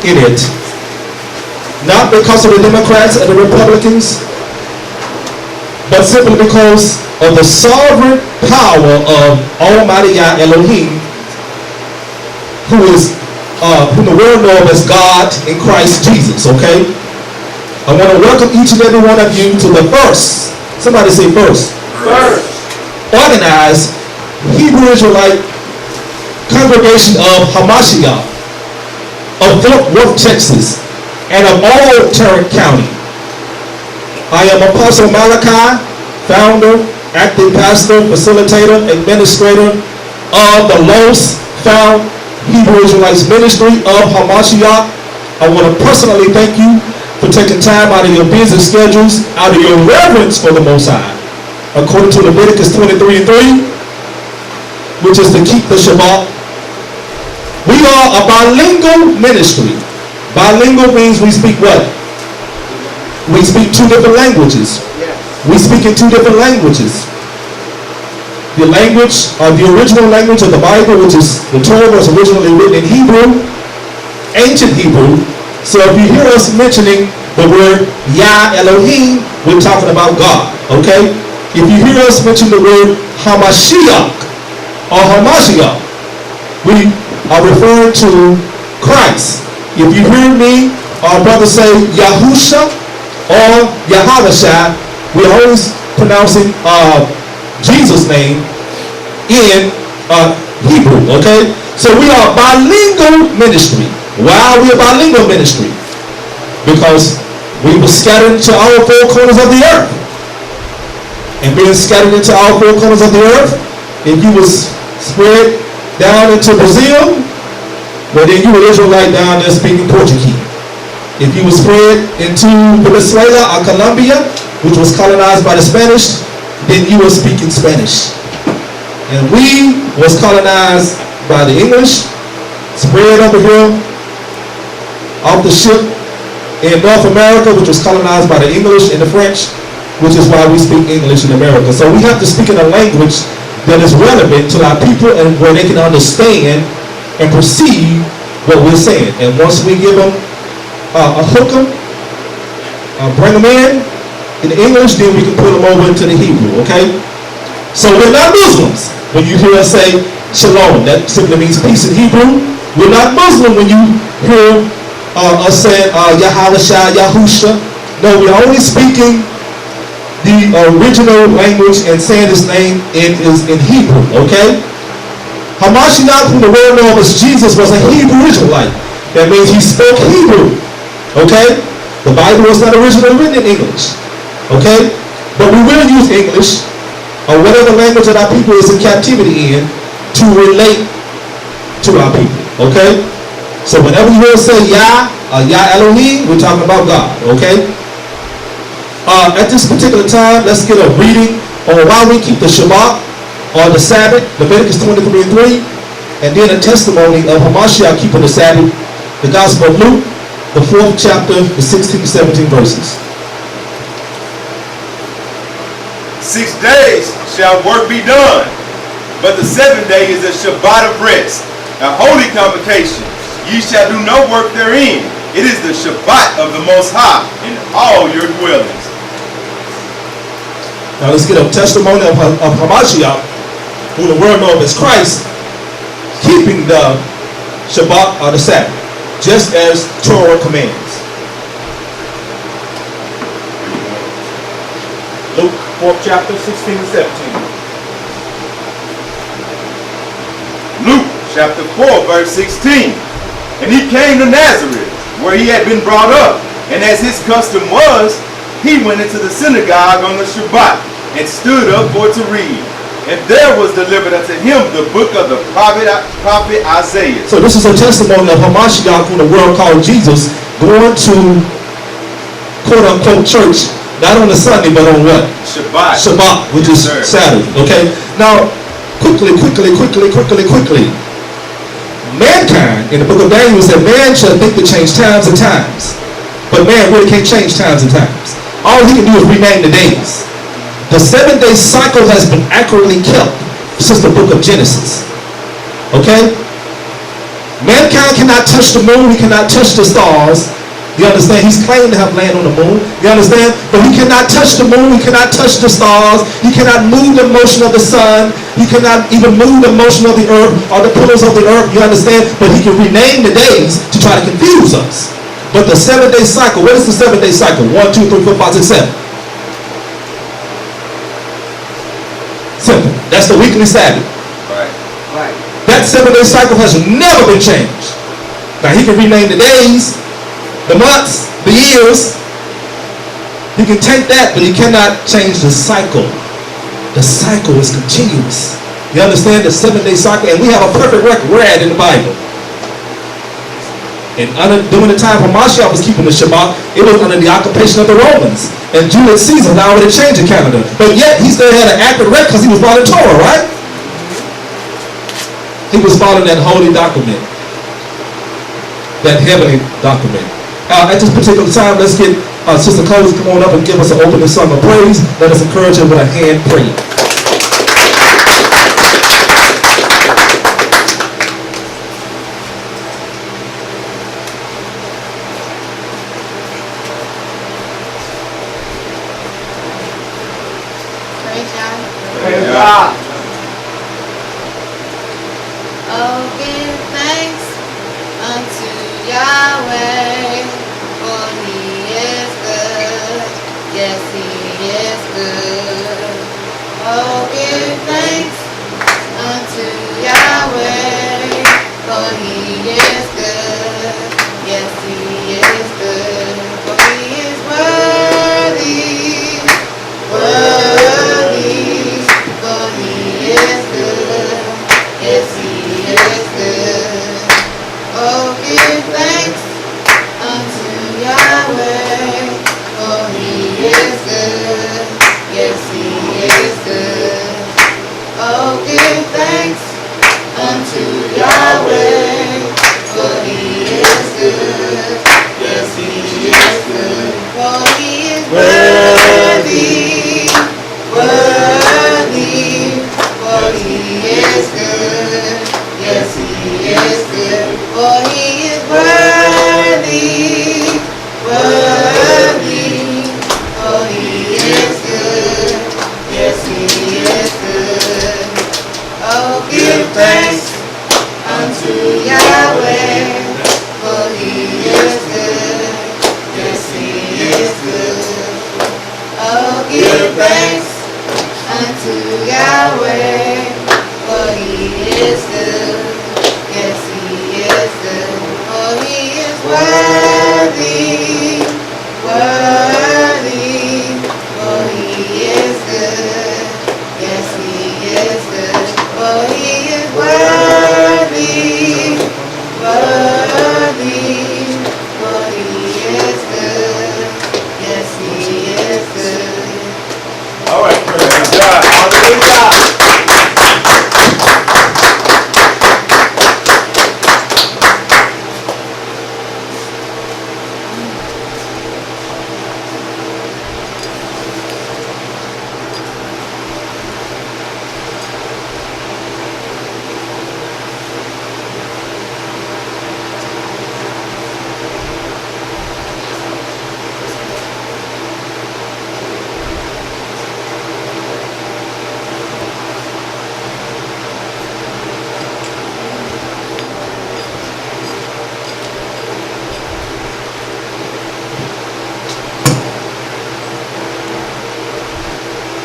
in it, not because of the Democrats and the Republicans, but simply because of the sovereign power of Almighty Yah Elohim, who the world knows as God in Christ Jesus, okay? I want to welcome each and every one of you to the first, somebody say first, organized Hebrew Israelite congregation of Hamashiach of Fort Worth, Texas, and of all Tarrant County. I am Apostle Malachi, founder, acting pastor, facilitator, administrator of the Lost Found Hebrew Israelites Ministry of Hamashiach. I want to personally thank you for taking time out of your busy schedules, out of your reverence for the Most High, according to Leviticus 23:3, which is to keep the Shabbat. We are a bilingual ministry. Bilingual means we speak what? We speak two different languages. We speak in two different languages. The language, the original language of the Bible, which is the Torah, was originally written in Hebrew, ancient Hebrew. So if you hear us mentioning the word Yah Elohim, we're talking about God, okay? If you hear us mention the word Hamashiach or Hamashiach, we are referring to Christ. If you hear me or brother say Yahusha or Yahavashai, we're always pronouncing Jesus' name in Hebrew, okay? So we are a bilingual ministry. Why are we a bilingual ministry? Because we were scattered into all four corners of the earth. And being scattered into all four corners of the earth, if you was spread down into Brazil, well then you were Israelite down there speaking Portuguese. If you were spread into Venezuela or Colombia, which was colonized by the Spanish, then you were speaking Spanish. And we was colonized by the English, spread over here off the ship in North America, which was colonized by the English and the French, which is why we speak English in America. So we have to speak in a language that is relevant to our people and where they can understand and perceive what we're saying. And once we give them a hook them, bring them in English, then we can put them over into the Hebrew, okay? So we're not Muslims. When you hear us say shalom, that simply means peace in Hebrew. We're not Muslim when you hear us saying Yahavashai, Yahusha. No, we're only speaking the original language and saying his name is in Hebrew, okay? Hamashiach, who the world knows as Jesus, was a Hebrew Israelite. That means he spoke Hebrew, okay? The Bible was not originally written in English, okay? But we will use English or whatever language that our people is in captivity in to relate to our people, okay? So whenever you hear us say Yah, Yah Elohim, we're talking about God, okay? At this particular time, let's get a reading on why we keep the Shabbat or the Sabbath, Leviticus 23:3, and then a testimony of Hamashiach keeping the Sabbath, the Gospel of Luke, the 4th chapter, the 16 to 17 verses. 6 days shall work be done, but the 7th day is a Shabbat of rest, a holy convocation. Ye shall do no work therein. It is the Shabbat of the Most High in all your dwellings. Now let's get a testimony of Hamashiach, who the world knows as Christ, keeping the Shabbat or the Sabbath, just as Torah commands. Luke 4th chapter, 16 and 17. Luke chapter 4, verse 16. And he came to Nazareth, where he had been brought up, and as his custom was, he went into the synagogue on the Shabbat, and stood up for to read. And there was delivered unto him the book of the prophet Isaiah. So this is a testimony of Hamashiach, who the world called Jesus, going to quote-unquote church, not on a Sunday, but on what? Shabbat. Shabbat, which is Saturday, okay? Now, quickly. Mankind, in the book of Daniel, said man shall think to change times and times. But man really can't change times and times. All he can do is rename the days. The 7-day cycle has been accurately kept since the book of Genesis. Okay? Mankind cannot touch the moon. He cannot touch the stars. You understand? He's claiming to have land on the moon. You understand? But he cannot touch the moon. He cannot touch the stars. He cannot move the motion of the sun. He cannot even move the motion of the earth or the pillars of the earth. You understand? But he can rename the days to try to confuse us. But the 7-day cycle, what is the 7-day cycle? 1, 2, 3, 4, 5, 6, 7. Simple. That's the weekly Sabbath. Right. That 7-day cycle has never been changed. Now he can rename the days, the months, the years. He can take that, but he cannot change the cycle. The cycle is continuous. You understand? The 7-day cycle, and we have a perfect record. We're at in the Bible. And during the time when Mashiach was keeping the Shabbat, it was under the occupation of the Romans. And Julius Caesar had already changed the calendar. But yet, he still had an accurate record because he was following Torah, right? He was following that holy document. That heavenly document. At this particular time, let's get Sister Coles to come on up and give us an opening song of praise. Let us encourage her with a hand prayer. Praise God. Oh, give thanks unto Yahweh, for He is good. Yes, He is good. Oh, give thanks unto Yahweh, for He is good. Yes, He is good. For He is worthy, worthy. For He is good. Yes, He is good. Oh, give thanks unto Yahweh, for He is good. Yes, He is good. Oh, give thanks unto Yahweh, for He is good. Yes, He is good. For He is worthy, worthy. For He is good. Yes, He is good. For He is worthy, worthy. For He is good. Yes, He is good. Oh, give thanks unto Yahweh, for He is good. Yes, He is good. Oh, give thanks unto Yahweh, for He is good. Yes, He is good. For He is worthy, worthy. For He is good. Yes, He is good. For He is worthy, worthy. For He is good. Yes, He is good. All right, praise God. Hallelujah.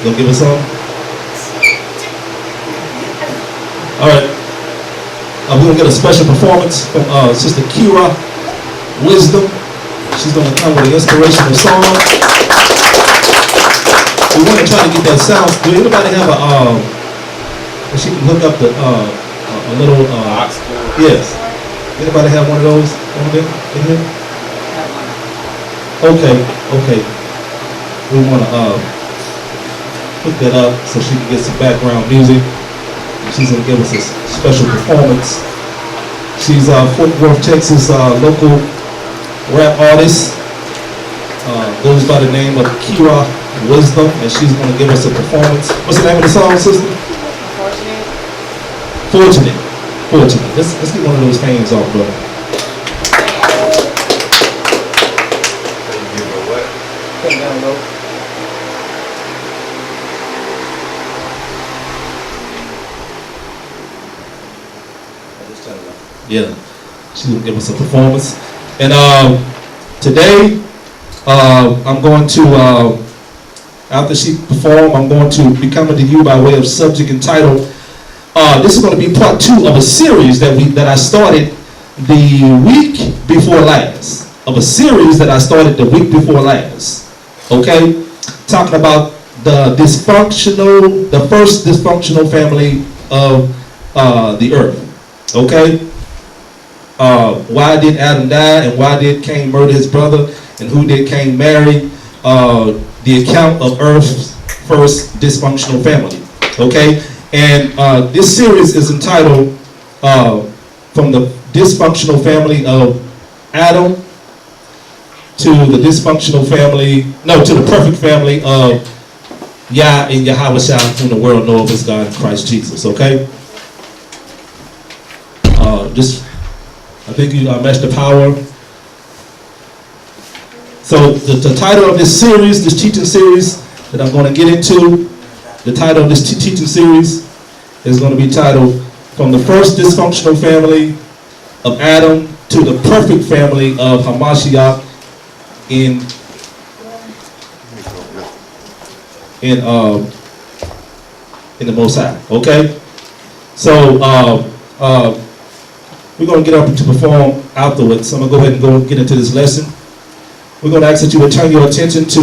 Gonna give us some? All right. We're gonna get a special performance from Sister Kira Wisdom. She's gonna come with an inspirational song. We want to try to get that sound. Do anybody have a? She can hook up the a little yes. Anybody have one of those on there in here? Okay. We want to hook that up so she can get some background music. She's going to give us a special performance. She's Fort Worth, Texas local rap artist. Goes by the name of Kira Wisdom, and she's going to give us a performance. What's the name of the song, sister? Fortunate. Fortunate. fortunate. Let's get one of those hands off, brother. Come down low. Yeah, she will give us a performance. And today, I'm going to, after she performs, I'm going to be coming to you by way of subject entitled, this is going to be part 2 of a series that I started the week before last. Of a series that I started the week before last. Okay? Talking about the first dysfunctional family of the earth. Okay? Why did Adam die, and why did Cain murder his brother, and who did Cain marry? The account of Earth's first dysfunctional family. Okay, and this series is entitled "From the Dysfunctional Family of Adam to the Dysfunctional Family, to the Perfect Family of Yah and YAH'S, whom the world knows as God in Christ Jesus." Okay, I think you matched the power. So the title of this series, this teaching series that I'm going to get into, the title of this teaching series is going to be titled "From the First Dysfunctional Family of Adam to the Perfect Family of Hamashiach in the Most High." Okay, so we're going to get up to perform afterwards. So I'm going to go ahead and get into this lesson. We're going to ask that you would turn your attention to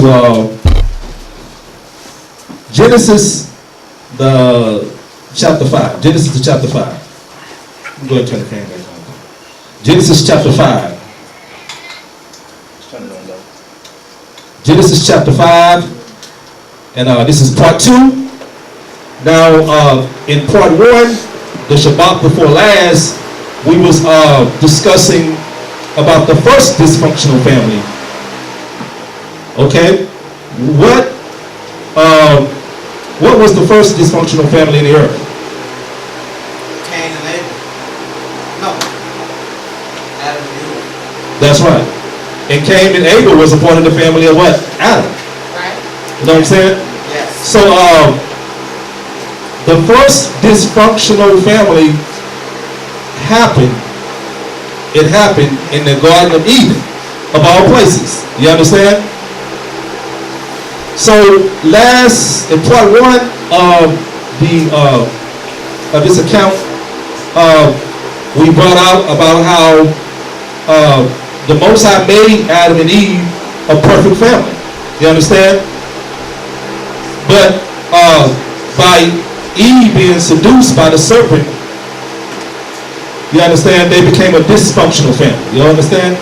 Genesis, chapter 5. Genesis, the chapter 5. Go ahead and turn the fan back on. Genesis, chapter 5. Turn it on low. Genesis, chapter 5. And this is part 2. Now, in part 1, the Shabbat before last, we was discussing about the first dysfunctional family. Okay, what was the first dysfunctional family in the earth? Cain and Abel. No. Adam and Eve. That's right. And Cain and Abel was a part of the family of what? Adam. Right. You know what I'm saying? Yes. So the first dysfunctional family happened in the Garden of Eden, of all places. You understand? So in part 1 of this account, we brought out about how the Most High made Adam and Eve a perfect family. You understand? But by Eve being seduced by the serpent, you understand, they became a dysfunctional family. You understand?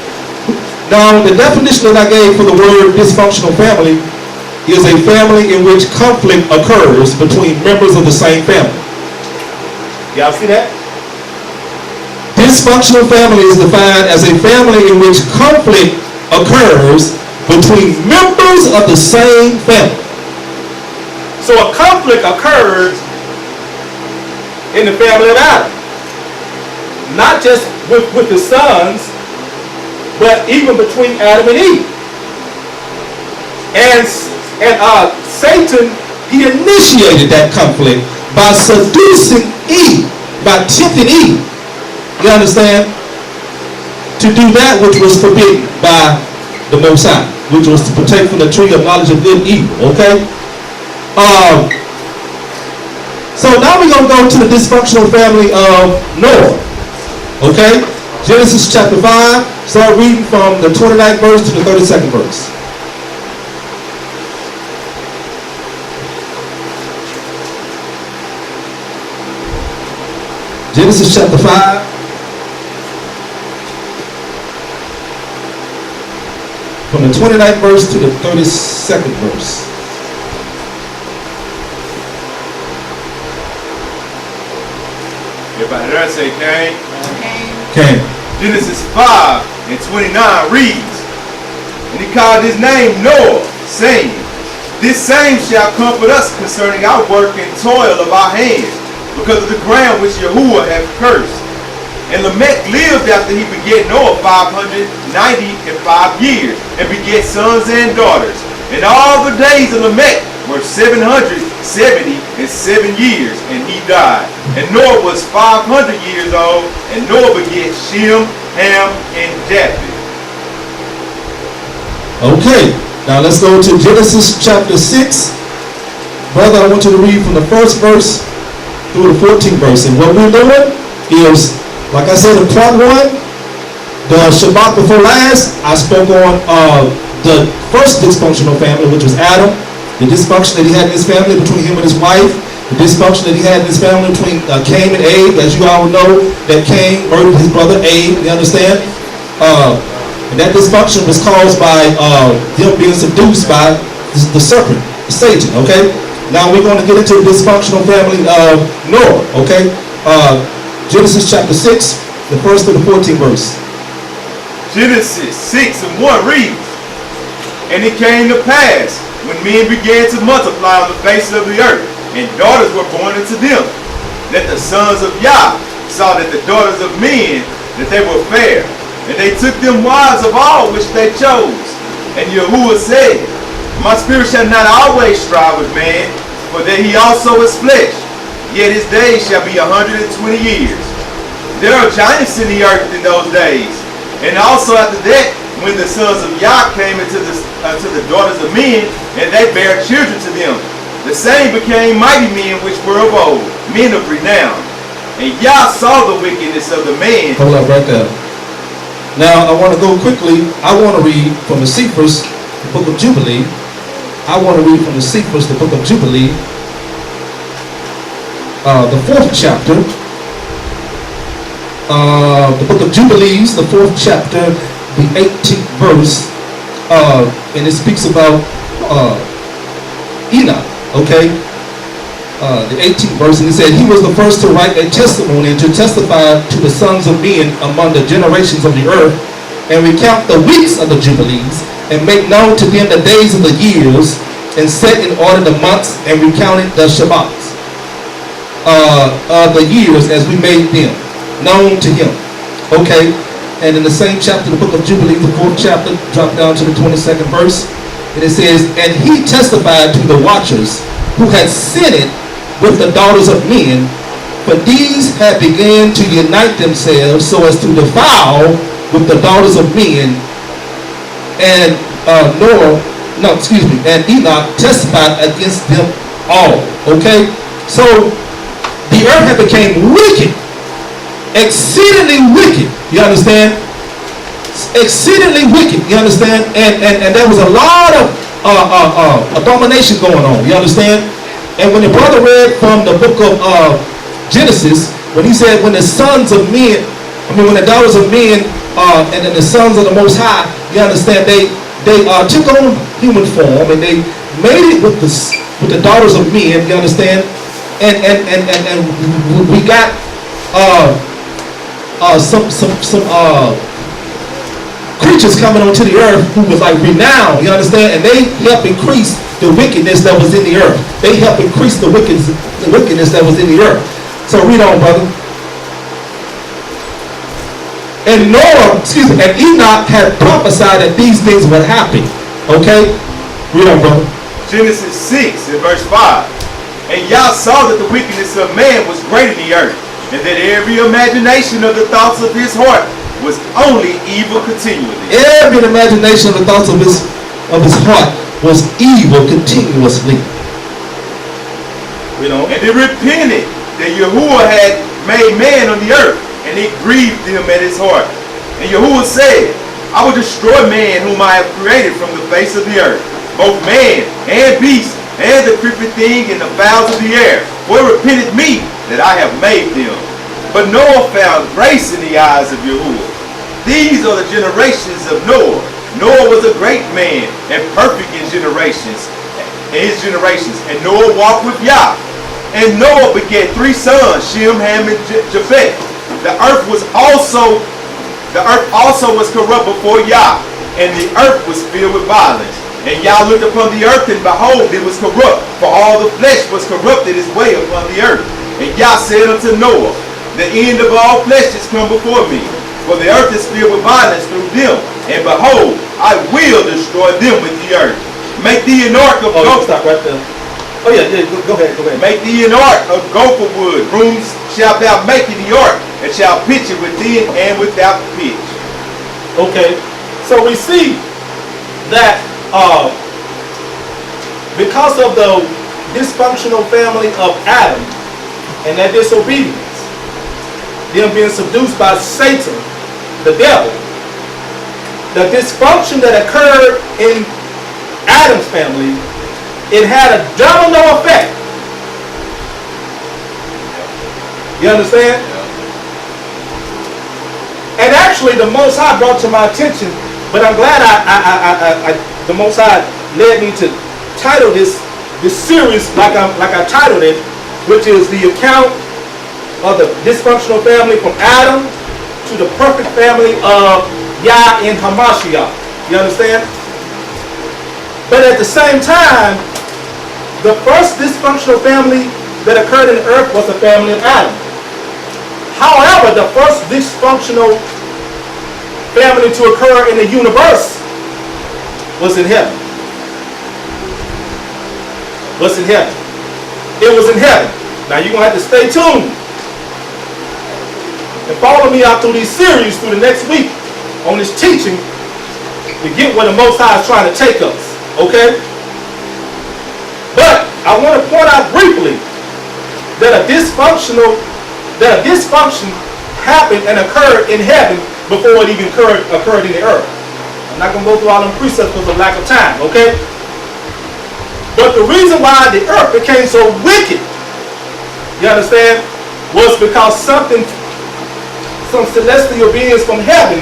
Now, the definition that I gave for the word dysfunctional family is a family in which conflict occurs between members of the same family. Y'all see that? Dysfunctional family is defined as a family in which conflict occurs between members of the same family. So a conflict occurs in the family of Adam. Not just with the sons, but even between Adam and Eve. And Satan, he initiated that conflict by seducing Eve, by tempting Eve, you understand, to do that which was forbidden by the Most High, which was to partake from the tree of knowledge of good and evil, okay? So now we're going to go to the dysfunctional family of Noah, okay? Genesis chapter 5, start reading from the 29th verse to the 32nd verse. Genesis chapter 5. From the 29th verse to the 32nd verse. Everybody there say Cain. Cain. Genesis 5 and 29 reads, "And he called his name Noah, saying, This same shall comfort us concerning our work and toil of our hands, because of the ground which Yahuwah hath cursed. And Lamech lived after he begat Noah 595 years, and begat sons and daughters. And all the days of Lamech were 777 years, and he died. And Noah was 500 years old, and Noah begat Shem, Ham, and Japheth. Okay, now let's go to Genesis chapter 6. Brother, I want you to read from the first verse through the 14th verse. And what we're doing is, like I said in part 1, the Shabbat before last, I spoke on the first dysfunctional family, which was Adam, the dysfunction that he had in his family between him and his wife, the dysfunction that he had in his family between Cain and Abe. As you all know, that Cain murdered his brother Abe, you understand? And that dysfunction was caused by him being seduced by the serpent, Satan, okay? Now we're going to get into the dysfunctional family of Noah, okay? Genesis chapter 6, the first to the 14th verse. Genesis 6 and 1 reads, And it came to pass, when men began to multiply on the face of the earth, and daughters were born unto them, that the sons of Yah saw that the daughters of men, that they were fair, and they took them wives of all which they chose. And Yahuwah said, My spirit shall not always strive with man, for that he also is flesh, yet his days shall be 120 years. There are giants in the earth in those days. And also after that, when the sons of Yah came into the daughters of men, and they bare children to them, the same became mighty men which were of old, men of renown. And Yah saw the wickedness of the man. Hold up right there. Now I want to go quickly. I want to read from the Cephas, the book of Jubilee. I want to read from the Cephas, the book of Jubilee, the 4th chapter. The book of Jubilees, the 4th chapter, the 18th verse, and it speaks about Enoch, okay? The 18th verse, and it said, He was the first to write a testimony and to testify to the sons of men among the generations of the earth, and recount the weeks of the Jubilees, and make known to them the days of the years, and set in order the months, and recounted the Shabbats of the years as we made them known to him. Okay, and in the same chapter, the book of Jubilees, the 4th chapter, drop down to the 22nd verse, and it says, And he testified to the watchers who had sinned with the daughters of men, for these had begun to unite themselves so as to defile with the daughters of men. And and Enoch testified against them all. Okay, so the earth had become wicked, exceedingly wicked. You understand? Exceedingly wicked. You understand? And there was a lot of abomination going on. You understand? And when the brother read from the book of Genesis, when he said, when the sons of men, when the daughters of men, and then the sons of the Most High, you understand, they took on human form, and they made it with the daughters of men, you understand, and we got some creatures coming onto the earth who was like renowned, you understand, and they helped increase the wickedness that was in the earth. They helped increase the wickedness that was in the earth. So read on, brother. And Enoch had prophesied that these things would happen. Okay? Read on, brother. Genesis 6 and verse 5. And Yah saw that the wickedness of man was great in the earth, and that every imagination of the thoughts of his heart was only evil continually. Every imagination of the thoughts of his heart was evil continuously. And it repented that Yahuwah had made man on the earth, and it grieved him at his heart. And Yahuwah said, I will destroy man whom I have created from the face of the earth, both man and beast, and the creeping thing and the fowls of the air, for it repented me that I have made them. But Noah found grace in the eyes of Yahuwah. These are the generations of Noah. Noah was a great man and perfect in his generations. And Noah walked with Yah. And Noah begat 3 sons, Shem, Ham, and Japheth. The earth also was corrupt before Yah, and the earth was filled with violence. And Yah looked upon the earth, and behold, it was corrupt, for all the flesh was corrupted his way upon the earth. And Yah said unto Noah, the end of all flesh is come before me. For the earth is filled with violence through them. And behold, I will destroy them with the earth. Make thee an ark of gopher. Stop right there. Oh yeah, go ahead. Make thee an ark of gopher wood. Rooms shalt thou make in the ark, and shalt pitch it within and without pitch. Okay, so we see that because of the dysfunctional family of Adam and their disobedience, them being seduced by Satan, the devil, the dysfunction that occurred in Adam's family, it had a domino effect. You understand? And actually, the Most High brought to my attention, but I'm glad the Most High led me to title this series like I titled it, which is the account of the dysfunctional family from Adam to the perfect family of Yah and Hamashiach. You understand? But at the same time, the first dysfunctional family that occurred in the earth was the family of Adam. However, the first dysfunctional family to occur in the universe was in heaven. Was in heaven. It was in heaven. Now you're going to have to stay tuned and follow me out through these series through the next week on this teaching to get where the Most High is trying to take us. Okay? But I want to point out briefly that a dysfunction happened and occurred in heaven before it even occurred in the earth. I'm not going to go through all them precepts because of lack of time, okay? But the reason why the earth became so wicked, you understand, was because some celestial beings from heaven,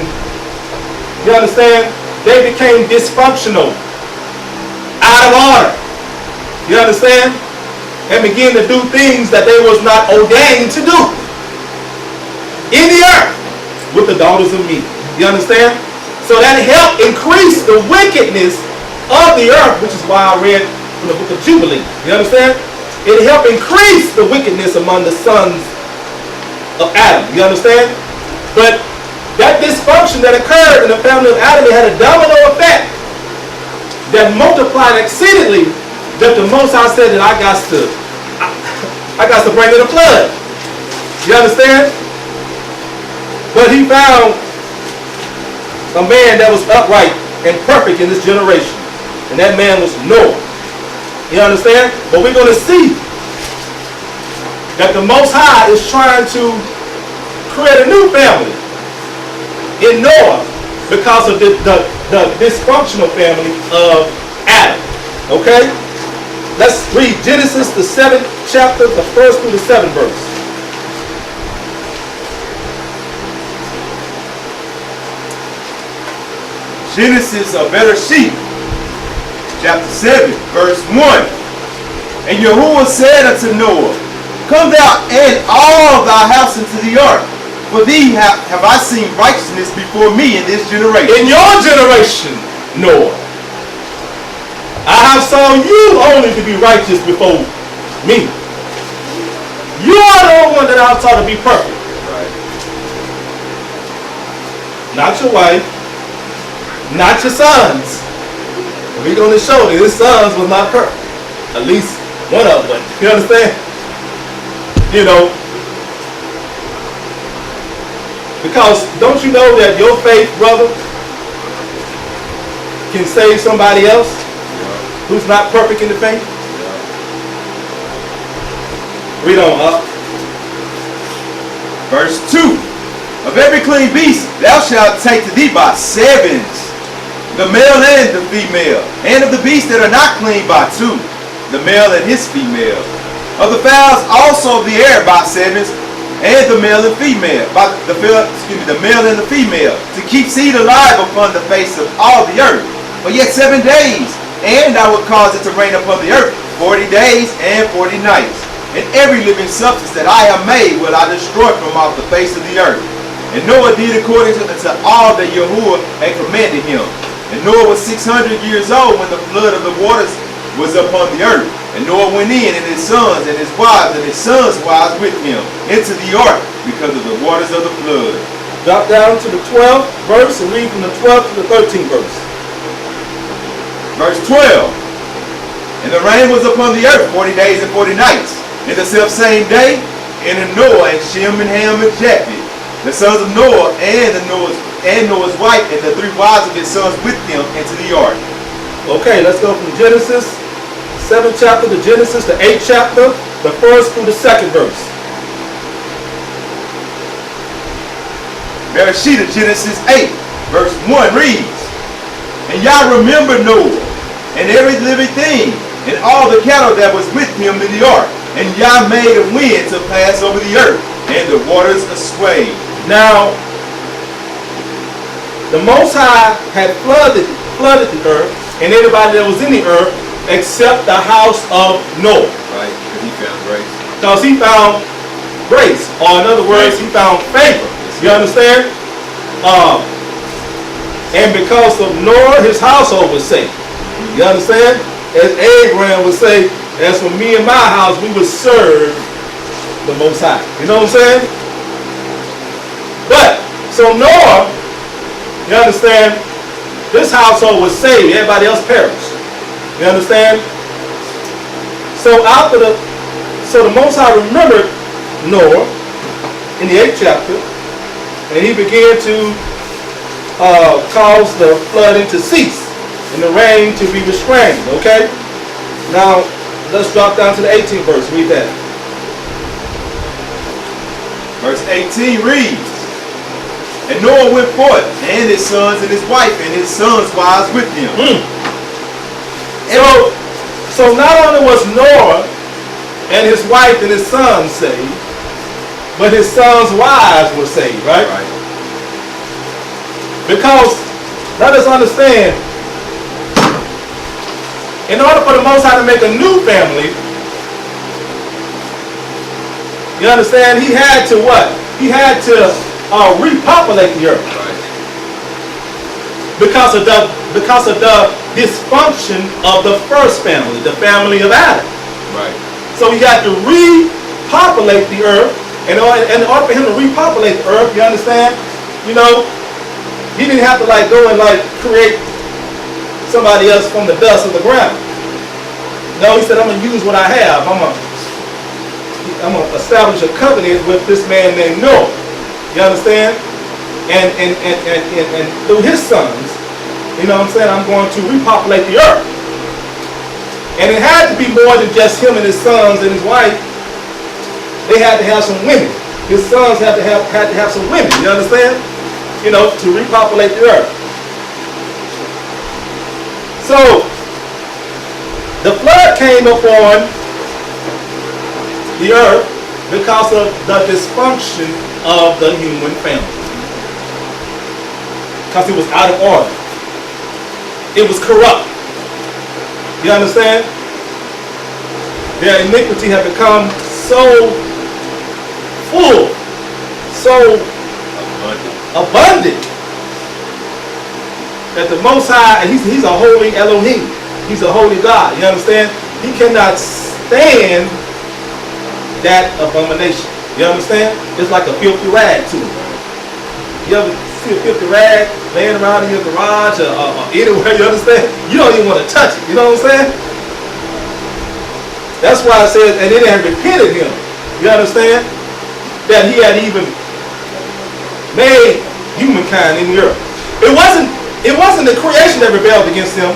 you understand, they became dysfunctional, out of order. You understand? And begin to do things that they was not ordained to do in the earth with the daughters of men. You understand? So that helped increase the wickedness of the earth, which is why I read from the book of Jubilee. You understand? It helped increase the wickedness among the sons of Adam. You understand? But that dysfunction that occurred in the family of Adam, it had a domino effect that multiplied exceedingly, that the Most High said that I got to bring in a flood. You understand? But he found a man that was upright and perfect in this generation. And that man was Noah. You understand? But we're going to see that the Most High is trying to create a new family in Noah because of the dysfunctional family of Adam. Okay? Let's read Genesis, the 7th chapter, the 1st through the 7th verse. Genesis, a better sheep, chapter 7, verse 1. And Yahuwah said unto Noah, Come thou and all thy house into the ark, for thee have I seen righteousness before me in this generation. In your generation, Noah, I have saw you only to be righteous before me. You are the only one that I taught to be perfect. Right. Not your wife, not your sons. We're going to show that his sons was not perfect. At least one of them. You understand? You know, because don't you know that your faith, brother, can save somebody else who's not perfect in the faith? Read on up. Verse 2. Of every clean beast thou shalt take to thee by sevens, the male and the female, and of the beasts that are not clean by two, the male and his female. Of the fowls also of the air by sevens, and the male and female, the male and the female, to keep seed alive upon the face of all the earth. For yet 7 days, and I will cause it to rain upon the earth 40 days and 40 nights. And every living substance that I have made will I destroy from off the face of the earth. And Noah did according to all that Yahuwah had commanded him. And Noah was 600 years old when the flood of the waters was upon the earth. And Noah went in, and his sons, and his wives, and his sons' wives with him, into the ark, because of the waters of the flood. Drop down to the 12th verse and read from the 12th to the 13th verse. Verse 12. And the rain was upon the earth 40 days and 40 nights. And the selfsame day, entered Noah and Shem and Ham and Japheth, the sons of Noah, and Noah's wife, and the 3 wives of his sons with him, into the ark. Okay, let's go from Genesis 7th chapter to Genesis the 8th chapter, the 1st through the 2nd verse. Bereshit of Genesis 8, verse 1 reads, And Yah remembered Noah, and every living thing, and all the cattle that was with him in the ark. And Yah made a wind to pass over the earth, and the waters assuaged. Now, the Most High had flooded the earth, and everybody that was in the earth, except the house of Noah. Right, because he found grace. Because he found grace, or in other words, he found favor. You understand? And because of Noah, his household was saved. You understand? As Abraham would say, as for me and my house, we would serve the Most High. You know what I'm saying? But, so Noah, you understand, this household was saved. Everybody else perished. You understand? So the Most High remembered Noah in the 8th chapter, and he began to cause the flooding to cease and the rain to be restrained. Okay? Now, let's drop down to the 18th verse. Read that. Verse 18 reads, And Noah went forth, and his sons and his wife, and his sons' wives with him. So not only was Noah and his wife and his sons saved, but his sons' wives were saved, right? Because, let us understand, in order for the Most High to make a new family, you understand, he had to what? He had to repopulate the earth. Because of the dysfunction of the first family, the family of Adam. Right. So he had to repopulate the earth. And in order for him to repopulate the earth, you understand, you know, he didn't have to go and create somebody else from the dust of the ground. No, he said, I'm going to use what I have. I'm going to establish a covenant with this man named Noah. You understand? And through his sons, you know what I'm saying, I'm going to repopulate the earth. And it had to be more than just him and his sons and his wife. They had to have some women. His sons had to have some women, you understand? You know, to repopulate the earth. So, the flood came upon the earth because of the dysfunction of the human family. Because it was out of order. It was corrupt. You understand? Their iniquity had become so full, so abundant, that the Most High, and he's a holy Elohim. He's a holy God. You understand? He cannot stand that abomination. You understand? It's like a filthy rag to him. You ever see a filthy rag laying around in your garage or anywhere, you understand? You don't even want to touch it. You know what I'm saying? That's why it says, and it had repented him. You understand? That he had even made humankind in the earth. It wasn't the creation that rebelled against him.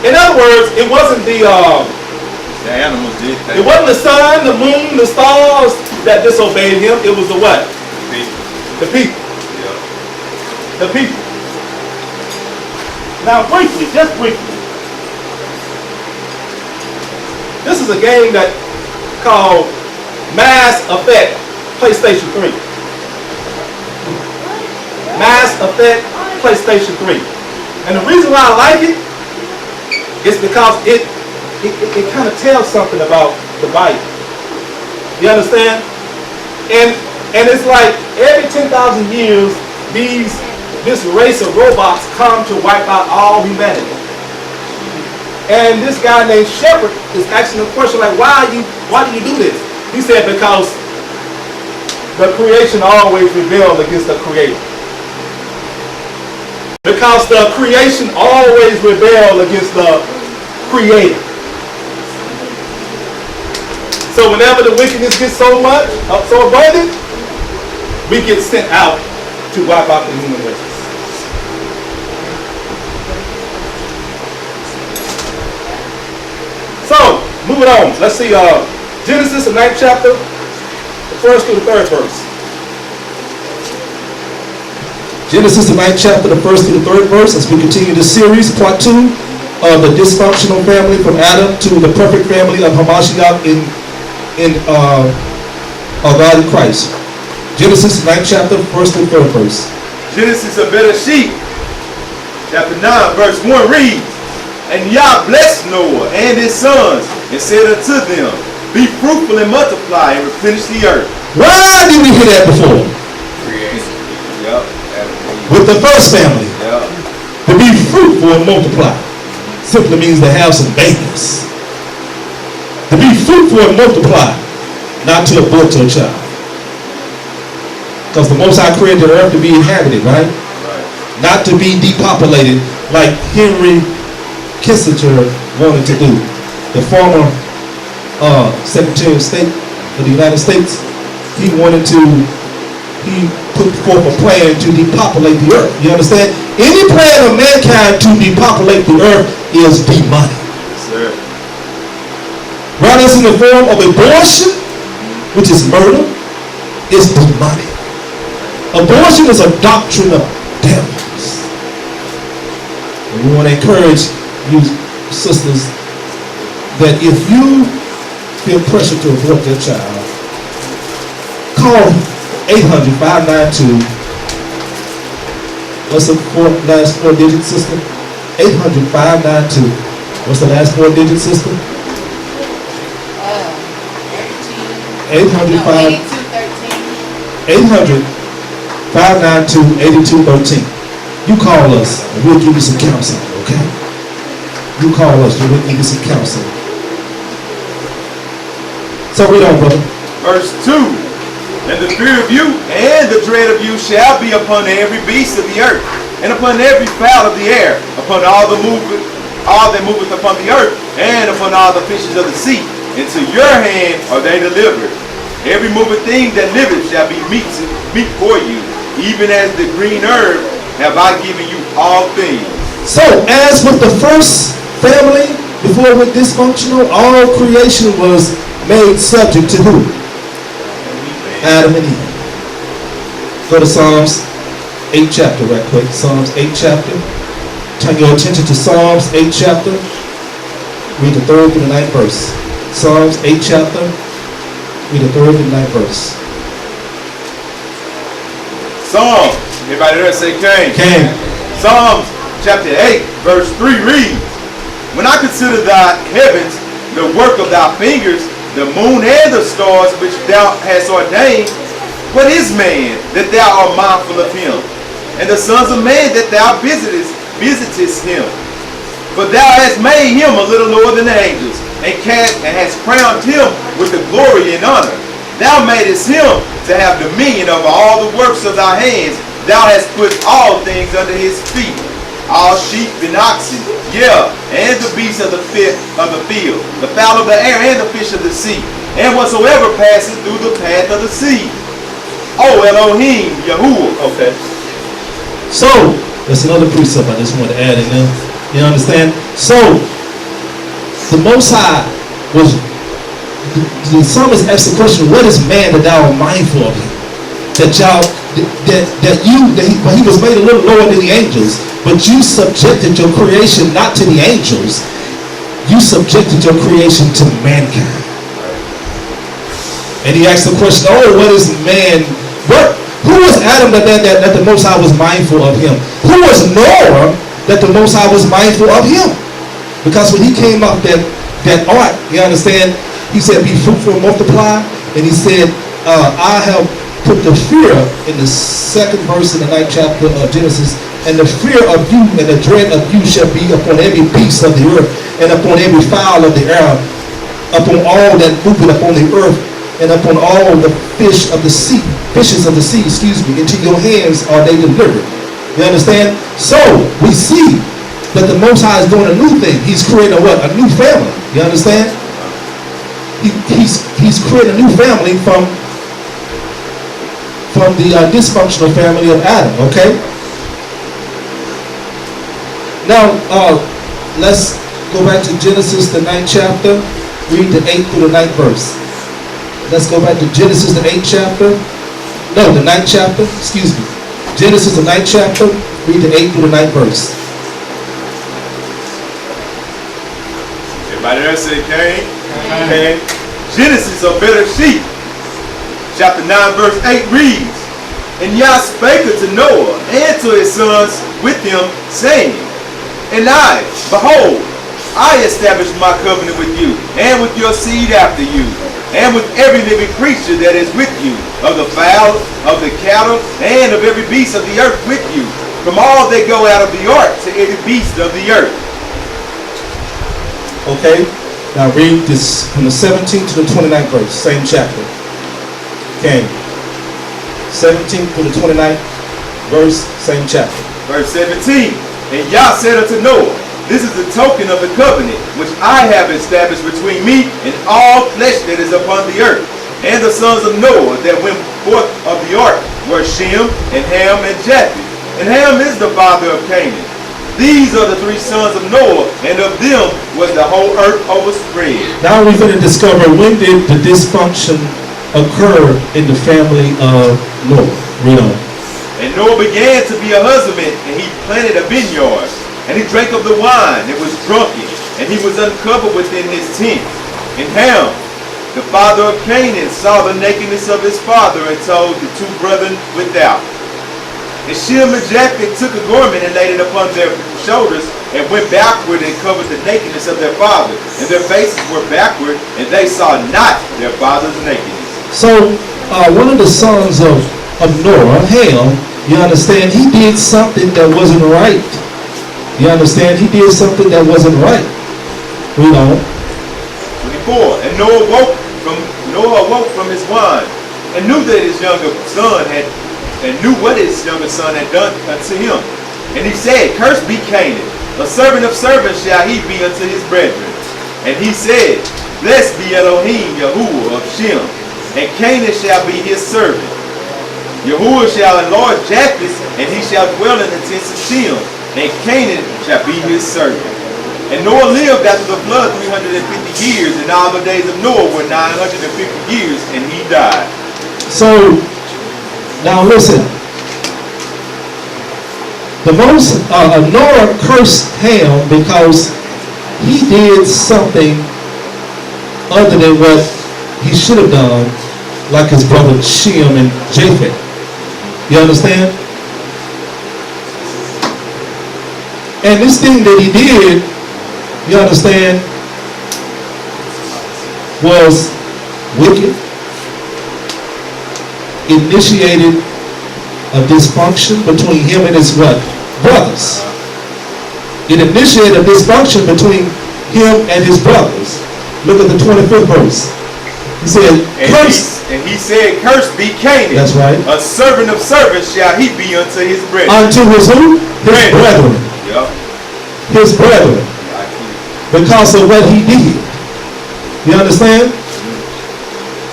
In other words, it wasn't the animals did. It wasn't the sun, the moon, the stars that disobeyed him. It was the what? The people. Yeah. The people. Now briefly, just briefly. This is a game that called Mass Effect PlayStation 3. Mass Effect PlayStation 3. And the reason why I like it is because it kind of tells something about the Bible. You understand? And it's like every 10,000 years, this race of robots come to wipe out all humanity. And this guy named Shepherd is asking the question like, why do you do this? He said, because the creation always rebelled against the creator. Because the creation always rebelled against the creator. So whenever the wickedness gets so much, so abundant, we get sent out to wipe out the human race. So, moving on. Let's see, Genesis, the 9th chapter, the 1st through the 3rd verse. Genesis, the 9th chapter, the 1st through the 3rd verse, as we continue this series, part 2 of the dysfunctional family from Adam to the perfect family of Hamashiach in God in Christ. Genesis 9th chapter, 1st through 3rd verse. Genesis of Bereshit, chapter 9, verse 1 reads, And Yah blessed Noah and his sons, and said unto them, Be fruitful and multiply, and replenish the earth. Why did we hear that before? Creation. Yep. With the first family. Yep. To be fruitful and multiply simply means to have some babies. To be fruitful and multiply, not to abort your child. Because the Most High created the earth to be inhabited, right? Not to be depopulated like Henry Kissinger wanted to do. The former Secretary of State of the United States, he put forth a plan to depopulate the earth. You understand? Any plan of mankind to depopulate the earth is demonic. Yes, sir. Whether it's in the form of abortion, which is murder, is demonic. Abortion is a doctrine of devils. And we want to encourage you sisters that if you feel pressure to abort your child, call 800-592. What's the last four digit system? 800-592. What's the last four digit system? 800-592-8213. You call us and we'll give you some counseling, okay? You call us and we'll give you some counseling. So read on, brother. Verse 2. And the fear of you and the dread of you shall be upon every beast of the earth, and upon every fowl of the air, upon all that moveth upon the earth, and upon all the fishes of the sea. Into your hand are they delivered. Every moving thing that liveth shall be meat for you, even as the green herb have I given you all things. So, as with the first family, before it went dysfunctional, all creation was made subject to who? Adam and Eve. Go to Psalms 8 chapter right quick. Psalms 8 chapter. Turn your attention to Psalms 8 chapter. Read the 3rd through the 9th verse. Psalms 8 chapter. Read the 3rd through the 9th verse. Psalms. Everybody there say Cain. Cain. Psalms chapter 8 verse 3 reads, When I consider thy heavens, the work of thy fingers, the moon and the stars which thou hast ordained, what is man that thou art mindful of him? And the sons of man that thou visitest him? For thou hast made him a little lower than the angels, and hast crowned him with the glory and honor. Thou madest him to have dominion over all the works of thy hands. Thou hast put all things under his feet, all sheep and oxen, yeah, and the beasts of the field, the fowl of the air, and the fish of the sea, and whatsoever passeth through the path of the sea. Oh, Elohim, Yahuwah. Okay. So, that's another precept I just want to add in there. You understand? So, the Most High was, the psalmist asked the question, what is man that thou art mindful of him? He was made a little lower than the angels, but you subjected your creation not to the angels, you subjected your creation to mankind. And he asked the question, oh, what is man? Who was Adam that the Most High was mindful of him? Who was Noah that the Most High was mindful of him? Because when he came up that ark, you understand, he said, be fruitful and multiply. And he said, I have put the fear in the 2nd verse in the 9th chapter of Genesis, And the fear of you and the dread of you shall be upon every beast of the earth, and upon every fowl of the air, upon all that moveth upon the earth, and upon all the fishes of the sea, into your hands are they delivered. You understand? So we see that the Most High is doing a new thing. He's creating a what? A new family. You understand? He's creating a new family from the dysfunctional family of Adam. Okay. Now let's go back to Genesis, the 9th chapter. Read the 8th through the 9th verse. Let's go back to Genesis, the 8th chapter. No, the 9th chapter. Excuse me. Genesis, the 9th chapter. Read the 8th through the 9th verse. Everybody else say Cain? Cain. Genesis, a better sheep. Chapter 9, verse 8 reads, And Yah spake unto Noah and to his sons with him, saying, And I, behold, I establish my covenant with you, and with your seed after you, and with every living creature that is with you, of the fowl, of the cattle, and of every beast of the earth with you, from all that go out of the ark to every beast of the earth. Okay, now read this from the 17th to the 29th verse, same chapter. Okay, 17th to the 29th verse, same chapter. Verse 17, And Yah said unto Noah, This is the token of the covenant which I have established between me and all flesh that is upon the earth. And the sons of Noah that went forth of the ark were Shem, and Ham, and Japheth. And Ham is the father of Canaan. These are the three sons of Noah, and of them was the whole earth overspread. Now we're going to discover, when did the dysfunction occur in the family of Noah? Read on. And Noah began to be a husbandman, and he planted a vineyard. And he drank of the wine, and was drunken, and he was uncovered within his tent. And Ham, the father of Canaan, saw the nakedness of his father, and told the two brethren without. And Shem and Japheth took a garment and laid it upon their shoulders, and went backward and covered the nakedness of their father. And their faces were backward, and they saw not their father's nakedness. So one of the sons of Noah, Ham, you understand, he did something that wasn't right. You understand? He did something that wasn't right. Read on. 24. And Noah awoke from his wine, and knew that his younger son what his younger son had done unto him. And he said, Cursed be Canaan, a servant of servants shall he be unto his brethren. And he said, Blessed be Elohim Yahuwah of Shem, and Canaan shall be his servant. Yahuwah shall enlarge Japheth, and he shall dwell in the tents of Shem, and Canaan shall be his servant. And Noah lived after the flood 350 years, and all the days of Noah were 950 years, and he died. So, now listen. Noah cursed Ham because he did something other than what he should have done, like his brother Shem and Japheth. You understand? And this thing that he did, you understand, was wicked, initiated a dysfunction between him and his what? Brothers. It initiated a dysfunction between him and his brothers. Look at the 25th verse. He said, and he said, Cursed be Canaan. That's right. A servant of servants shall he be unto his brethren. Unto his who? His brethren. Yep. His brethren. Because of what he did. You understand?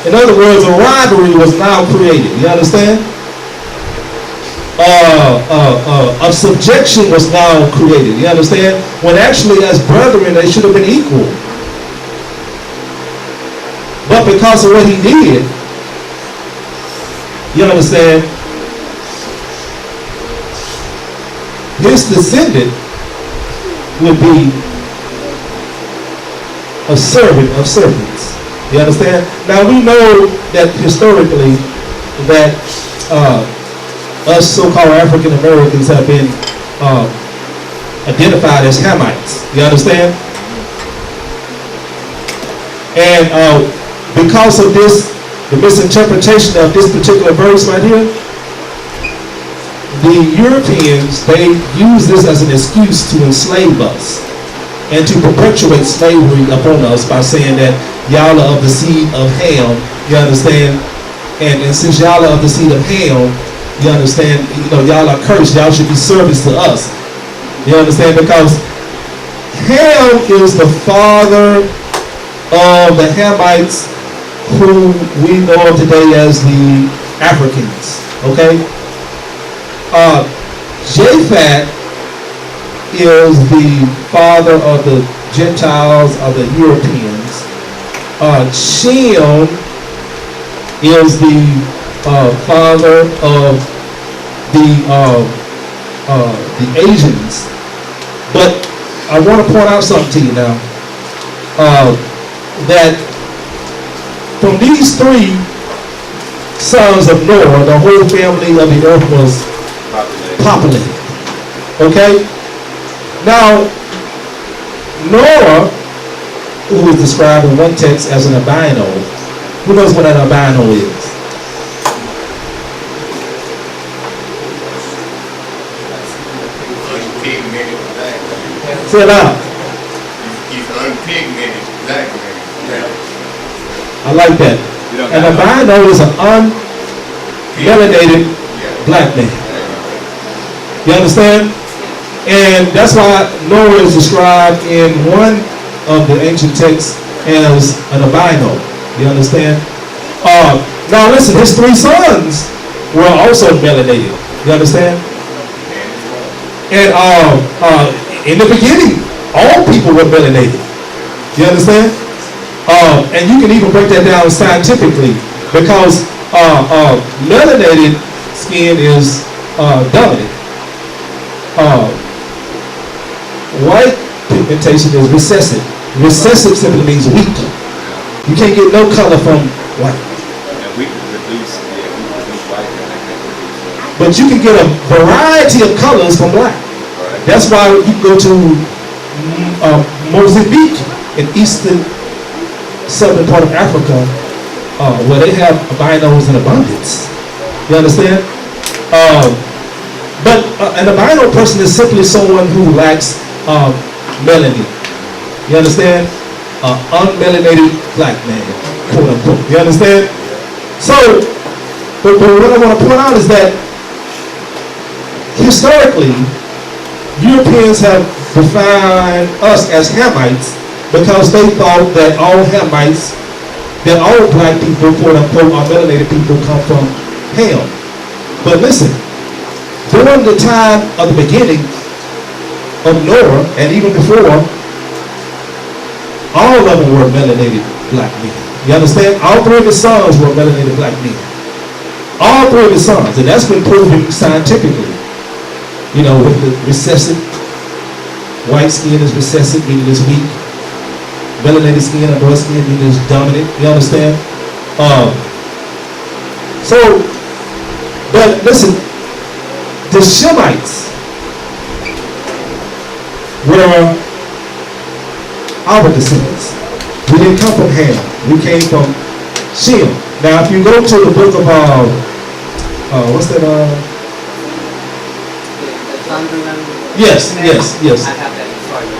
In other words, a rivalry was now created. You understand? A subjection was now created. You understand? When actually, as brethren, they should have been equal. But because of what he did, you understand, his descendant would be a servant of servants. You understand? Now we know that historically that us so-called African Americans have been identified as Hamites. You understand? And because of this, the misinterpretation of this particular verse right here, the Europeans, they use this as an excuse to enslave us and to perpetuate slavery upon us by saying that y'all are of the seed of Ham, you understand? And since y'all are of the seed of Ham, you understand, y'all are cursed, y'all should be servants to us. You understand? Because Ham is the father of the Hamites who we know of today as the Africans, okay? Japhet is the father of the Gentiles, of the Europeans. Shem is the father of the Asians. But I want to point out something to you now, that from these three sons of Noah, the whole family of the earth was populated. Okay? Now, Noah, who is described in one text as an albino, who knows what an albino is? Say it out. He's unpigmented black man. I like that. An albino is an unmelanated black man. You understand? And that's why Noah is described in one of the ancient texts as an albino. You understand? Now listen, his three sons were also melanated. You understand? And in the beginning, all people were melanated. You understand? And you can even break that down scientifically, because melanated skin is dominant. White pigmentation is recessive. Recessive simply means weak. You can't get no color from white. And we can produce white. But you can get a variety of colors from black. That's why you go to Mozambique in eastern southern part of Africa, where they have albinos in abundance. You understand? But an albino person is simply someone who lacks melanin. You understand? Unmelanated black man, quote unquote. You understand? So, but what I want to point out is that historically, Europeans have defined us as Hamites because they thought that all Hamites, that all black people, quote unquote, or melanated people come from Ham. But listen, during the time of the beginning of Noah, and even before, all of them were melanated black men. You understand? All three of his sons were melanated black men. All three of his sons, and that's been proven scientifically. You know, with the recessive, white skin is recessive, meaning it's weak. Melanated skin or dark skin meaning it's dominant. You understand? But listen, the Shemites were our descendants. We didn't come from Ham. We came from Shem. Now, if you go to the book of what's that? Yes. I have that before you.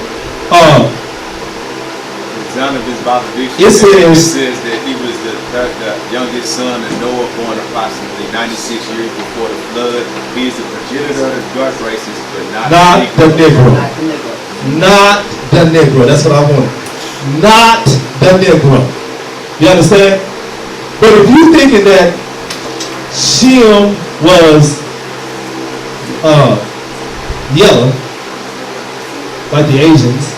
John of his Bible It says that he was the youngest son of Noah, born approximately 96 years before the flood. He is the progenitor of the dark races, but not the Negro. Not the Negro. Not the Negro. That's what I wanted. Not the Negro. You understand? But if you're thinking that Shem was yellow, like the Asians,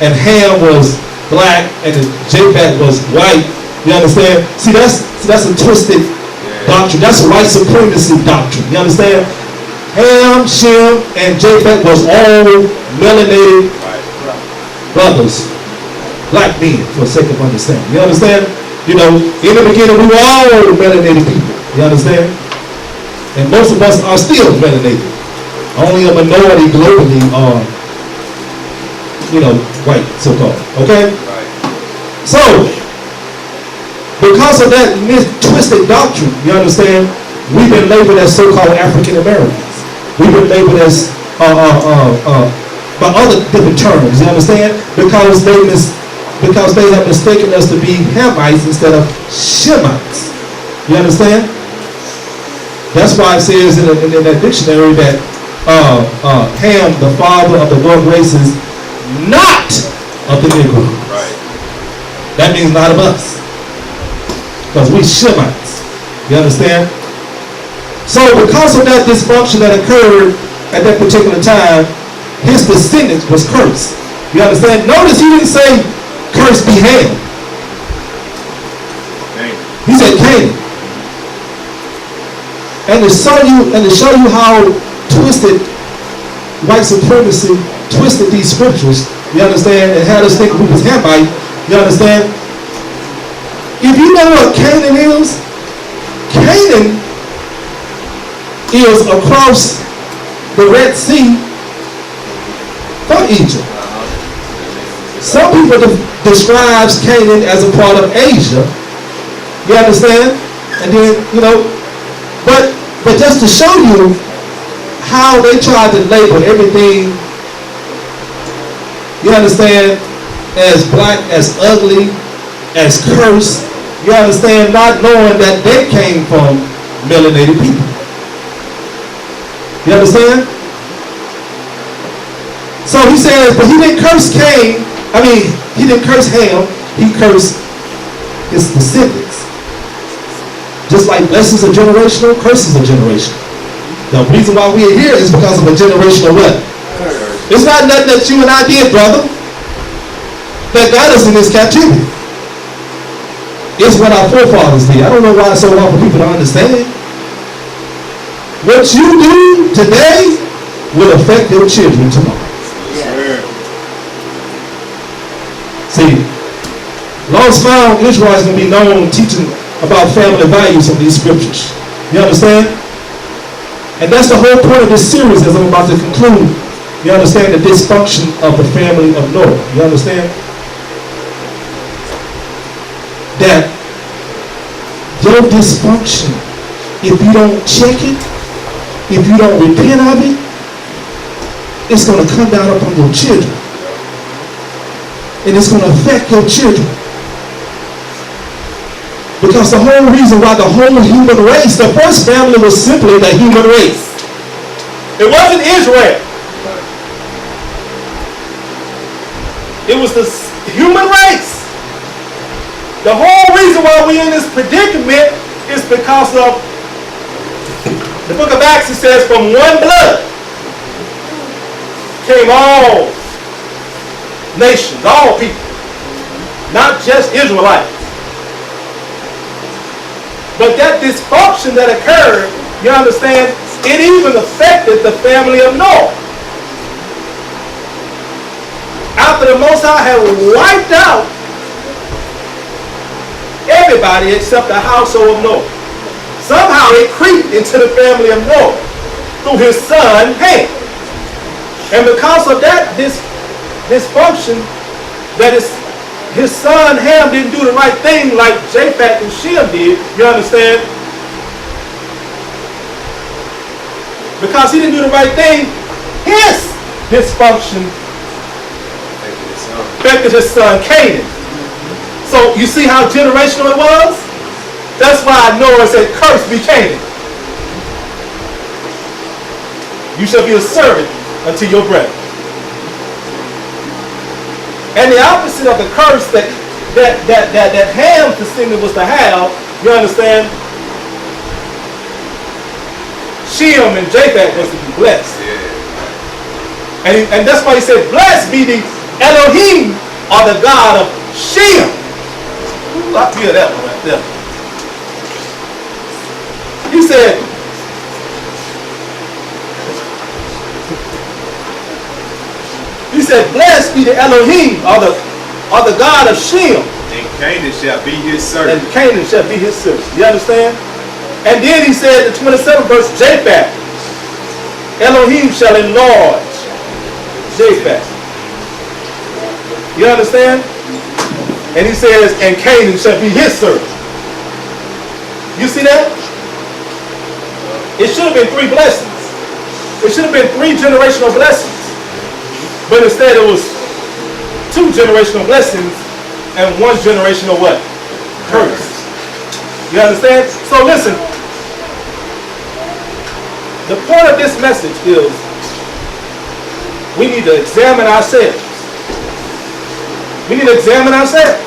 and Ham was black, and the Japhet was white, you understand? See, that's a twisted doctrine. That's a white supremacy doctrine. You understand? Ham, Shem, and Japhet was all melanated brothers, black men, for the sake of understanding. You understand? You know, in the beginning, we were all melanated people. You understand? And most of us are still melanated. Only a minority globally are, white, so-called. Okay? Right. So, because of that twisted doctrine, you understand, we've been labeled as so-called African Americans. We've been labeled as by other different terms. You understand? Because they have mistaken us to be Hamites instead of Shemites. You understand? That's why it says in that dictionary that Ham, the father of the 12 races, not of the Negro. Right. That means not of us. Because we Shemites. You understand? So because of that dysfunction that occurred at that particular time, his descendants was cursed. You understand? Notice he didn't say, cursed be Ham. He said Canaan. And to show you how twisted white supremacy twisted these scriptures, you understand, and had us think we was Hamite, you understand? If you know what Canaan is across the Red Sea from Egypt. Some people describes Canaan as a part of Asia. You understand? And then, but just to show you how they tried to label everything, you understand, as black, as ugly, as cursed, you understand, not knowing that they came from melanated people. You understand? So he says, but he didn't curse he didn't curse Ham, he cursed his descendants. Just like blessings are generational, curses are generational. The reason why we are here is because of a generational what? It's not nothing that you and I did, brother, that got us in this captivity. It's what our forefathers did. I don't know why it's so hard for people to understand. What you do today will affect your children tomorrow. Yes. See, lost found Israelites going to be known teaching about family values of these scriptures. You understand? And that's the whole point of this series as I'm about to conclude. You understand the dysfunction of the family of Noah. You understand? That your dysfunction, if you don't check it, if you don't repent of it, it's going to come down upon your children. And it's going to affect your children. Because the whole reason why the whole human race, the first family was simply the human race. It wasn't Israel. It was the human race. The whole reason why we're in this predicament is because of the book of Acts. It says from one blood came all nations, all people, not just Israelites. But that dysfunction that occurred, you understand, it even affected the family of Noah. After the Most High had wiped out everybody except the household of Noah, somehow it creeped into the family of Noah through his son Ham. And because of that dysfunction, that is, his son Ham didn't do the right thing like Japheth and Shem did, you understand? Because he didn't do the right thing, his dysfunction affected his son Canaan. So you see how generational it was? That's why Noah said, "Cursed be Canaan. You shall be a servant unto your brethren." And the opposite of the curse that Ham's descendant was to have, you understand? Shem and Japheth was to be blessed. And that's why he said, "Blessed be the Elohim," or the God of Shem. Ooh, I feel that one right there. He said, "Blessed be the Elohim," or the God of Shem. And Canaan shall be his servant. And Canaan shall be his servant. You understand? And then he said in 27th verse, Japheth, Elohim shall enlarge Japheth. You understand? And he says, and Canaan shall be his servant. You see that? It should have been 3 blessings. It should have been 3 generational blessings. But instead it was 2 generational blessings and 1 generational what? Curse. You understand? So listen, the point of this message is we need to examine ourselves. We need to examine ourselves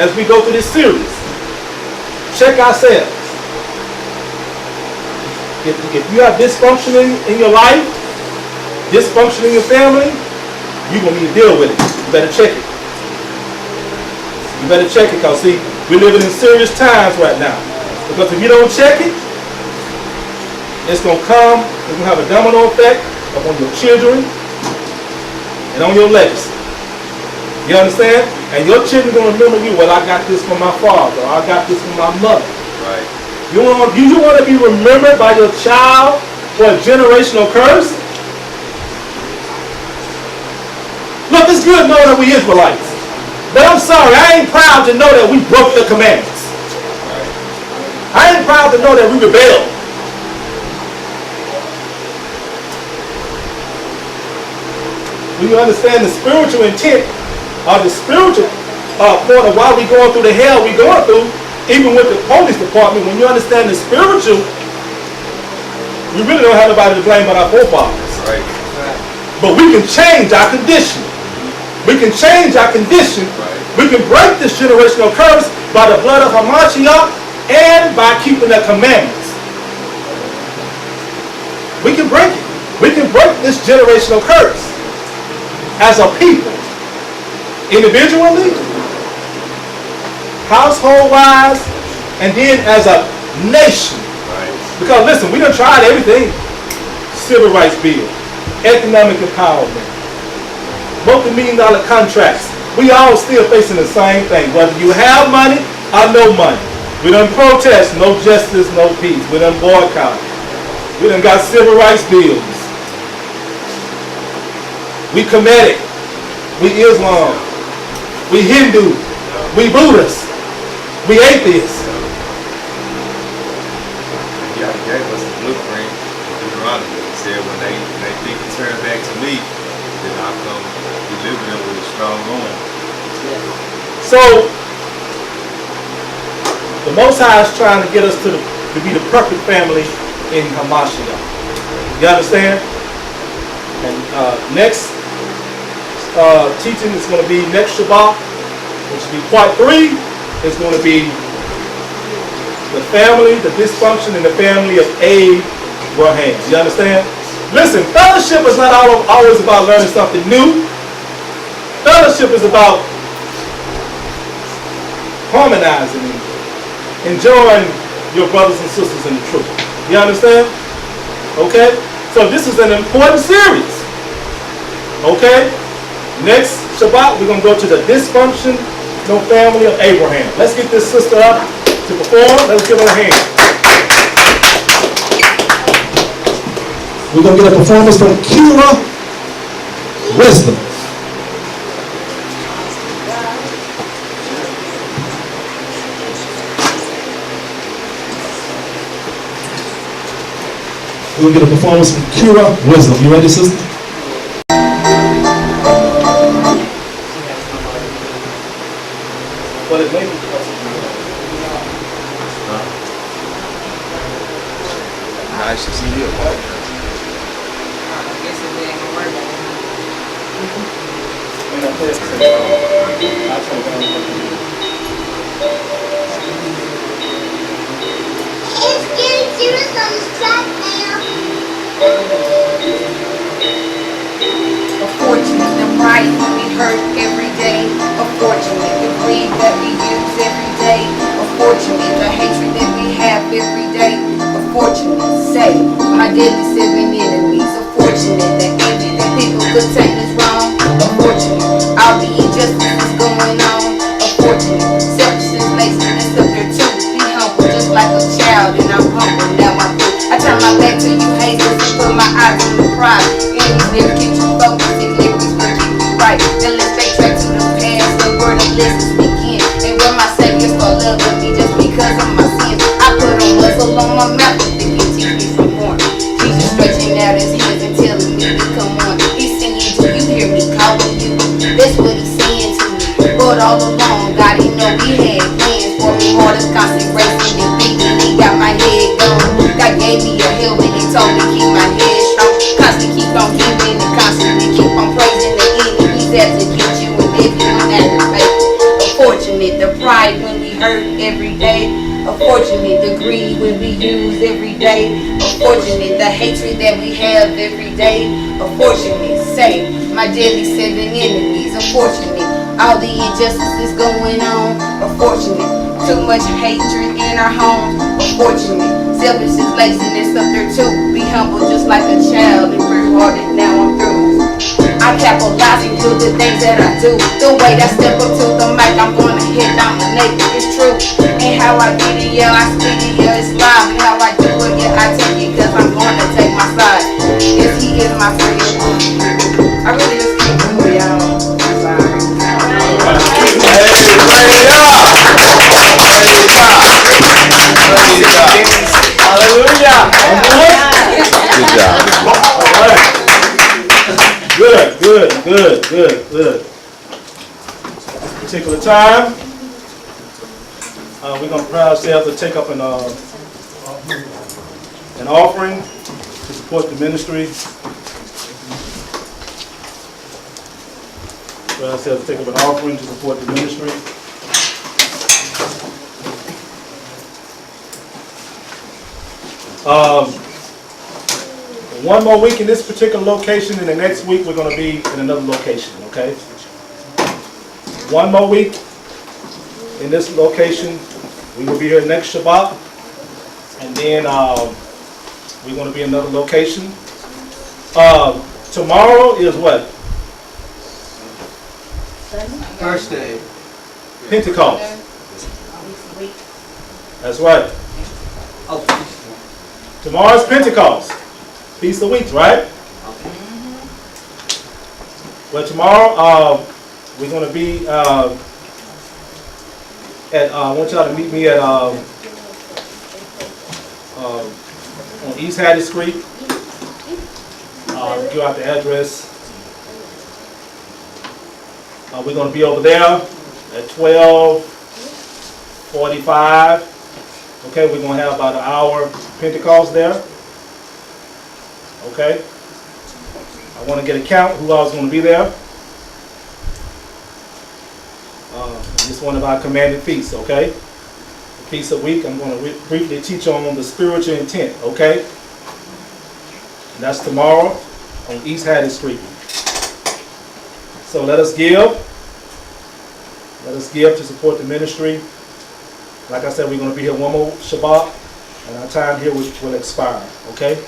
as we go through this series. Check ourselves. If you have dysfunction in your life, dysfunction in your family, you're going to need to deal with it. You better check it. You better check it, because see, we're living in serious times right now. Because if you don't check it, it's going to come, it's going to have a domino effect upon your children and on your legacy. You understand? And your children are going to remember you, well, I got this from my father, or I got this from my mother. Right. You want to be remembered by your child for a generational curse? Look, it's good knowing that we Israelites. But I'm sorry, I ain't proud to know that we broke the commandments. I ain't proud to know that we rebelled. When you understand the spiritual intent, or the spiritual point of why we going through the hell we going through, even with the police department, when you understand the spiritual, we really don't have nobody to blame but our forefathers. Right. But we can change our condition. We can change our condition. Right. We can break this generational curse by the blood of Hamashiach and by keeping the commandments. We can break it. We can break this generational curse as a people, individually, household-wise, and then as a nation. Right. Because listen, we done tried everything. Civil rights bill, economic empowerment, multi-million-dollar contracts. We all still facing the same thing. Whether you have money or no money. We done protest, no justice, no peace. We done boycott. We done got civil rights bills. We Kemetic. We Islam. We Hindu. We Buddhists. We atheists. Yeah, he gave us the blueprint in Deuteronomy. He said when they think to turn back to me, then I'll come deliver them with a strong arm. So, the Most High is trying to get us to be the perfect family in Hamashiach. You understand? And next teaching is going to be next Shabbat, which will be part 3. It's going to be the family, the dysfunction in the family of Abraham. You understand? Listen, fellowship is not always about learning something new. Fellowship is about harmonizing and enjoying your brothers and sisters in the truth. You understand? Okay? So this is an important series. Okay? Next Shabbat, we're going to go to the dysfunction family of Abraham. Let's get this sister up to perform. Let's give her a hand. We're going to get a performance from Kira Wisdom. We're going to get a performance from Kira Wisdom. You ready, sister? But it may be Nice to see you. I guess it ain't gonna work. It's getting serious on this track now. Unfortunate, the pride we hurt every day. Unfortunate, the greed that we use every day. Unfortunate, the hatred that we have every day. Unfortunate, say my deadly 7 enemies. Unfortunate, the envy that people could take us wrong. Unfortunate, all the injustice is going on. Unfortunate, selfishness, laziness up there too. Be humble just like a child, and I'm humble now I'm through. I turn my back to you haters and put my eyes on the prize. Enemies never keep you focused, and lyrics will keep you right. Then let's stay track to the past, the word of lessons begin. And when my saviors fall love with me just because of my sins, I put a muzzle on my mouth if they can teach me from all along. God, he know he had plans for me. All this constant racing and beating, he got my head going. God gave me a helmet and told me keep my head strong. Constantly keep on giving and constantly keep on praising the enemies that to get you. And if you don't have to face it, unfortunate, the pride when we hurt every day. Unfortunate, the greed when we use every day. Unfortunate, the hatred that we have every day. Unfortunate, say my deadly 7 enemies. Unfortunate, all the injustices going on. Unfortunate, too much hatred in our homes. Unfortunate, selfish is laziness up there too. Be humble just like a child and pray hearted. Now I'm through. I capitalize and do the things that I do. The way that I step up to the mic, I'm gonna hit, dominate, it's true. And how I get it, yeah, I speak it, yeah, it's live. And how I do it, yeah, I take it, cause I'm gonna take my side. Yes, he is my friend. I really just can't do it, y'all. I'm sorry. Hallelujah. Good job. Good. This particular time, we're going to prepare ourselves to take up an offering to support the ministry. Prepare ourselves to take up an offering to support the ministry. One more week in this particular location, and the next week we're going to be in another location, okay? One more week in this location. We will be here next Shabbat, and then we're going to be in another location. Tomorrow is what? Thursday. Pentecost. That's right. Tomorrow's Pentecost. Feast of Weeks, right? Well, tomorrow we're going to be at. I want y'all to meet me at on East Hattie Street. Give out the address. We're going to be over there at 12:45. Okay, we're going to have about an hour Pentecost there. Okay. I want to get a count who else is going to be there. This is one of our commanded feasts, okay? The Feast of Week, I'm going to briefly teach on the spiritual intent, okay? And that's tomorrow on East Hattie Street. So let us give. Let us give to support the ministry. Like I said, we're going to be here one more Shabbat, and our time here will expire, okay?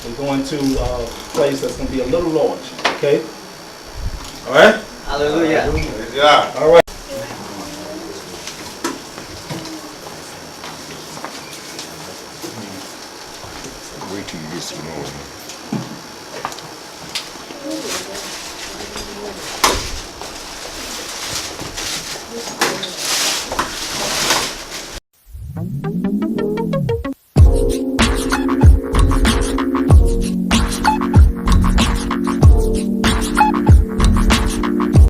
We're going to a place that's going to be a little large, okay? All right? Hallelujah. All right.